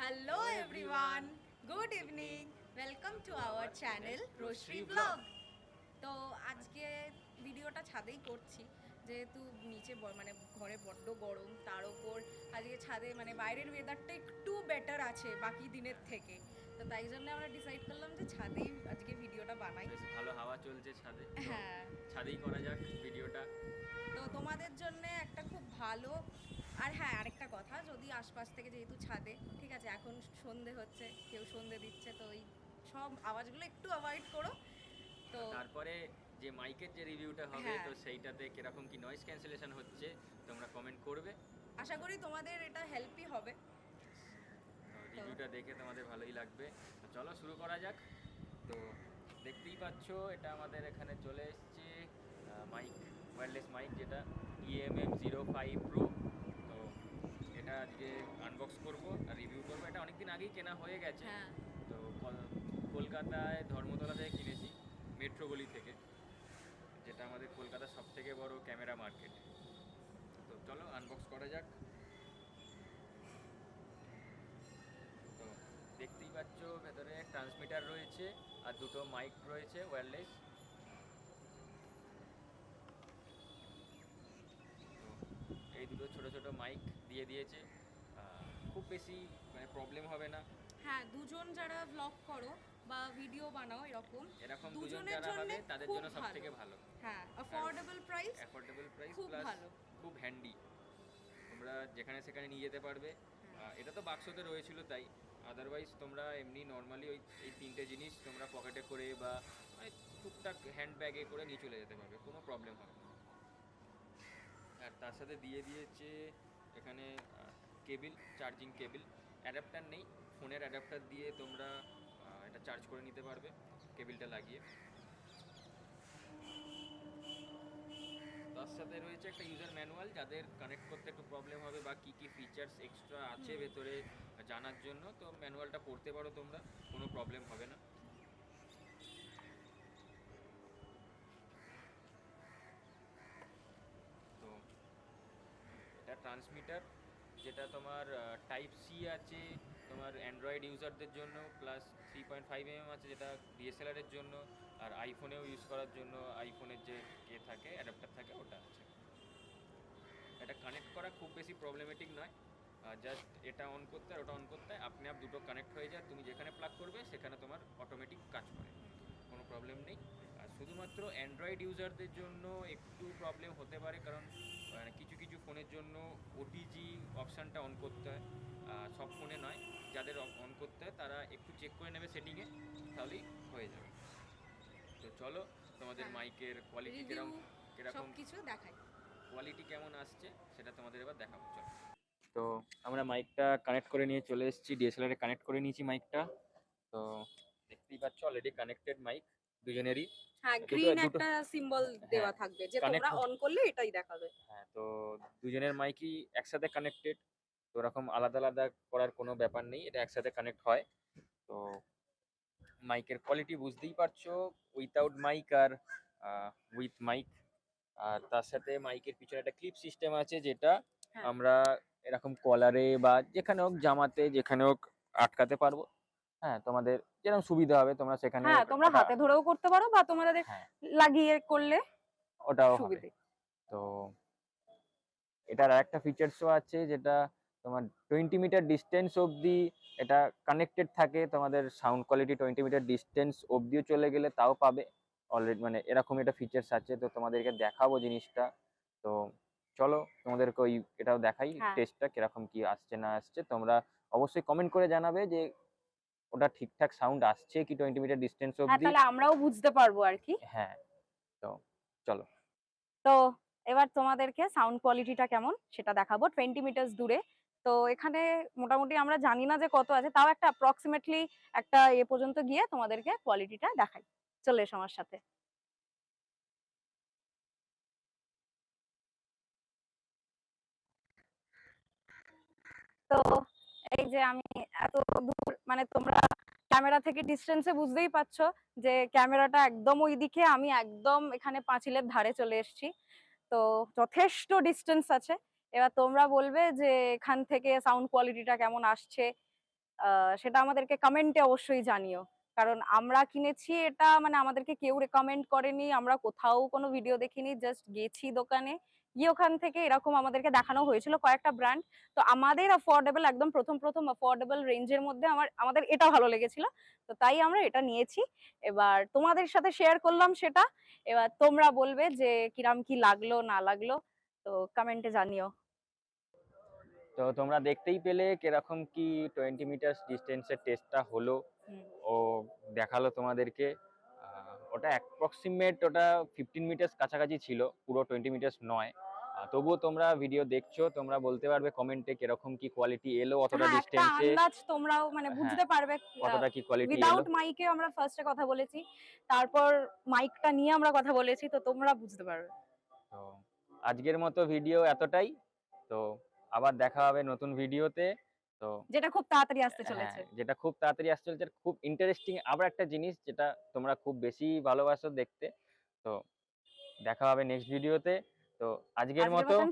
Hello everyone, good evening. Welcome to our channel Roshri Vlog. তো আজকে ভিডিওটা ছাদেই করছি যেহেতু নিচে মানে ঘরে বড্ড গরম, তার ওপর আজকে ছাদে মানে বাইরের ওয়েদারটা একটু বেটার আছে বাকি দিনের থেকে। তো তাই জন্য আমরা ডিসাইড করলাম যে ছাদেই আজকে ভিডিওটা বানাই। বেশ ভালো হাওয়া চলছে ছাদে, তো হ্যাঁ, ছাদেই করা যাক ভিডিওটা। তো তোমাদের জন্য একটা খুব ভালো। আর হ্যাঁ, আরেকটা কথা, যদি আশপাশ থেকে যেহেতু ছাদে, ঠিক আছে, এখন সন্ধে হচ্ছে, কেউ সন্ধে দিচ্ছে, তো ওই সব আওয়াজগুলো একটু অ্যাভয়েড করো। তো তারপরে যে মাইকের যে রিভিউটা হবে, হ্যাঁ, তো সেইটাতে কিরকম কি নয়েজ ক্যান্সেলেশন হচ্ছে তোমরা কমেন্ট করবে। আশা করি তোমাদের এটা হেল্পই হবে। তো রিভিউটা দেখে তোমাদের ভালোই লাগবে। তো চলো শুরু করা যাক। তো দেখতেই পাচ্ছ এটা আমাদের এখানে চলে এসছে মাইক, ওয়্যারলেস মাইক, যেটা EMM05 Pro। তো এটা আজকে আনবক্স করব আর রিভিউ করব। এটা অনেকদিন আগেই কেনা হয়ে গেছে। হ্যাঁ, তো কলকাতায় ধর্মতলা থেকে কিনেছি, মেট্রো গলি থেকে, যেটা আমাদের কলকাতার সব থেকে বড় ক্যামেরা মার্কেট। তো চলো আনবক্স করা যাক। তো দেখতেই পাচ্ছ ভেতরে ট্রান্সমিটার রয়েছে আর দুটো মাইক রয়েছে ওয়্যারলেস। তো এই দুটো ছোট ছোট মাইক দিয়ে দিয়েছে। খুব বেশি মানে প্রবলেম হবে না। হ্যাঁ, দুজন যারা ব্লগ করো বা ভিডিও বানাও এরকম, এরকম দুজন দুজনের যারা জন্য হবে তাদের খুব জন্য সব ভালো। থেকে ভালো। হ্যাঁ, আর অ্যাফোর্ডেবল প্রাইস, অ্যাফোর্ডেবল প্রাইস খুব প্লাস ভালো। খুব হ্যান্ডি, তোমরা যেখানে সেখানে নিয়ে যেতে পারবে। হ্যাঁ, এটা তো বাক্সতে রয়েছিল তাই, আদারওয়াইজ তোমরা এমনি নর্মালি ওই এই তিনটে জিনিস তোমরা পকেটে করে বা মানে টুকটাক হ্যান্ড ব্যাগে করে নিয়ে চলে যেতে পারবে, কোনো প্রবলেম হবে না। আর তার সাথে দিয়ে দিয়েছে এখানে কেবিল, চার্জিং কেবিল। অ্যাডাপ্টার নেই, ফোনের অ্যাডাপ্টার দিয়ে তোমরা এটা চার্জ করে নিতে পারবে কেবিলটা লাগিয়ে। তার সাথে রয়েছে একটা ইউজার ম্যানুয়াল, যাদের কানেক্ট করতে একটু প্রবলেম হবে বা কী কী ফিচার্স এক্সট্রা আছে হুম, ভেতরে জানার জন্য, তো ম্যানুয়ালটা পড়তে পারো তোমরা, কোনো প্রবলেম হবে না। তো এটা ট্রান্সমিটার, যেটা তোমার টাইপ সি আছে তোমার অ্যান্ড্রয়েড ইউজারদের জন্য, প্লাস 3.5 mm আছে যেটা ডিএসএলআরের জন্য, আর আইফোনেও ইউজ করার জন্য আইফোনের যে থাকে অ্যাডাপ্টার থাকে ওটা আছে। এটা কানেক্ট করা খুব বেশি প্রবলেমেটিক নয়, জাস্ট এটা অন করতে আর ওটা অন করতে আপনি আপ দুটো কানেক্ট হয়ে যায়, তুমি যেখানে প্লাগ করবে সেখানে তোমার অটোমেটিক কাজ করে, কোনো প্রবলেম নেই। আর শুধুমাত্র অ্যান্ড্রয়েড ইউজারদের জন্য একটু প্রবলেম হতে পারে, কারণ কিছু কিছু ফোনের জন্য ওটিজি অপশানটা অন করতে হয়, সব ফোনে নয়। যাদের অন করতে হয় তারা একটু চেক করে নেবে সেটিংয়ে, তাহলেই হয়ে যাবে। তো চলো তোমাদের হ্যাঁ, মাইকের কোয়ালিটি রিভিউ কিরকম সব কিরকম কিছু দেখাই। কোয়ালিটি কেমন আসছে সেটা তোমাদের এবার দেখাবো, চলো। তো আমরা মাইকটা কানেক্ট করে নিয়ে চলে এসেছি, ডিএসএলআর এ কানেক্ট করে নিয়েছি মাইকটা। তো দেখতেই পাচ্ছ অলরেডি কানেক্টেড মাইক দুজনেরই। হ্যাঁ, দুটো গ্রিন দুটো একটা সিম্বল হ্যাঁ দেওয়া থাকবে যে তোমরা কানেক্ট। অন করলে এটাই দেখাবে। হ্যাঁ, তো দুজনের মাইকই একসাথে কানেক্টেড, তো ওরকম আলাদা আলাদা করার কোনো ব্যাপার নেই, এটা একসাথে কানেক্ট হয়। তো মাইকের কোয়ালিটি বুঝতেই পারছো, উইথাউট মাইক আর উইথ মাইক। আর তার সাথে মাইকের পিছনে একটা ক্লিপ সিস্টেম আছে, যেটা হ্যাঁ, আমরা এরকম কলারে বা যেখানে হোক, জামাতে যেখানে হোক আটকাতে পারবো। হ্যাঁ, তোমাদের যেরকম সুবিধা হবে তোমরা সেখানে হ্যাঁ, তোমরা ওটা। হাতে ধরেও করতে পারো বা তোমাদের হ্যাঁ, লাগিয়ে করলে ওটাও হবে। সুবিধে। তো এটার আরেকটা ফিচার্সও আছে, যেটা তোমার 20 মিটার ডিস্টেন্স অবধি এটা কানেক্টেড থাকে, তোমাদের সাউন্ড কোয়ালিটি 20 মিটার ডিস্টেন্স অবধিও চলে গেলে তাও পাবে অলরেডি, মানে এরকম একটা ফিচার্স আছে। তো তোমাদেরকে দেখাবো জিনিসটা। তো চলো তোমাদেরকে ওই এটাও দেখাই, হ্যাঁ, টেস্টটা কিরকম কি আসছে না আসছে। তোমরা অবশ্যই কমেন্ট করে জানাবে যে ওটা ঠিকঠাক সাউন্ড আসছে কি 20 মিটার ডিস্টেন্স হ্যাঁ, অবধি। তাহলে আমরাও বুঝতে পারবো আর কি। হ্যাঁ, তো চলো। তো এবার তোমাদেরকে সাউন্ড কোয়ালিটিটা কেমন সেটা দেখাবো 20 মিটার দূরে। তো এখানে মোটামুটি আমরা জানি না যে কত আছে, তাও একটা অ্যাপ্রক্সিমেটলি একটা এ পর্যন্ত গিয়ে তোমাদেরকে কোয়ালিটিটা দেখাই। চলে এসো আমার সাথে। তো এই যে আমি এত দূর, মানে তোমরা ক্যামেরা থেকে ডিস্টেন্সে বুঝতেই পারছো যে ক্যামেরাটা একদম ওইদিকে, আমি একদম এখানে পাঁচিলের ধারে চলে এসেছি। তো যথেষ্ট ডিস্টেন্স আছে। এবার তোমরা বলবে যে এখান থেকে সাউন্ড কোয়ালিটিটা কেমন আসছে। সেটা আমাদেরকে কমেন্টে অবশ্যই জানিও। কারণ আমরা কিনেছি এটা মানে আমাদেরকে কেউ রেকমেন্ড করেনি, আমরা কোথাও কোনো ভিডিও দেখিনি, জাস্ট গেছি দোকানে, গিয়ে ওখান থেকে এরকম আমাদেরকে দেখানো হয়েছিল কয়েকটা ব্র্যান্ড। তো আমাদের অ্যাফোর্ডেবল, একদম প্রথম অ্যাফোর্ডেবল রেঞ্জের মধ্যে আমাদের এটা ভালো লেগেছিল। তো তাই আমরা এটা নিয়েছি। এবার তোমাদের সাথে শেয়ার করলাম সেটা। এবার তোমরা বলবে যে কিরাম কি লাগলো না লাগলো, তো কমেন্টে জানিও। তো তোমরা দেখতেই পেলে কিরকম কি 20 মিটার ডিস্টেন্সের টেস্টটা হলো। হুম। ও দেখালো তোমাদেরকে। ওটা অ্যাপ্রক্সিমেট ওটা 15 মিটার্স কাছাকাছি ছিল, পুরো 20 মিটার্স নয়। তবুও তোমরা ভিডিও দেখছো, তোমরা বলতে পারবে কমেন্টে কিরকম কি কোয়ালিটি এলো অতটা হ্যাঁ, একটা ডিস্টেন্সে। আন্দাজ তোমরাও মানে হ্যাঁ, বুঝতে পারবে। কতটা কি কোয়ালিটি এলো। উইদাউট মাইকে আমরা ফার্স্টে কথা বলেছি, তারপর মাইকটা নিয়ে আমরা কথা বলেছি, তো তোমরা বুঝতে পারবে। তো আজকের মতো ভিডিও এতটাই। তো আবার দেখা হবে নতুন ভিডিওতে। তো যেটা খুব তাড়াতাড়ি আসতে হ্যাঁ, চলেছে। যেটা খুব তাড়াতাড়ি আসতে চলেছে, খুব ইন্টারেস্টিং আবার একটা জিনিস যেটা তোমরা খুব বেশি ভালোবাসো দেখতে। তো দেখা হবে নেক্সট ভিডিওতে। তো আজকের আজকের মতো মতন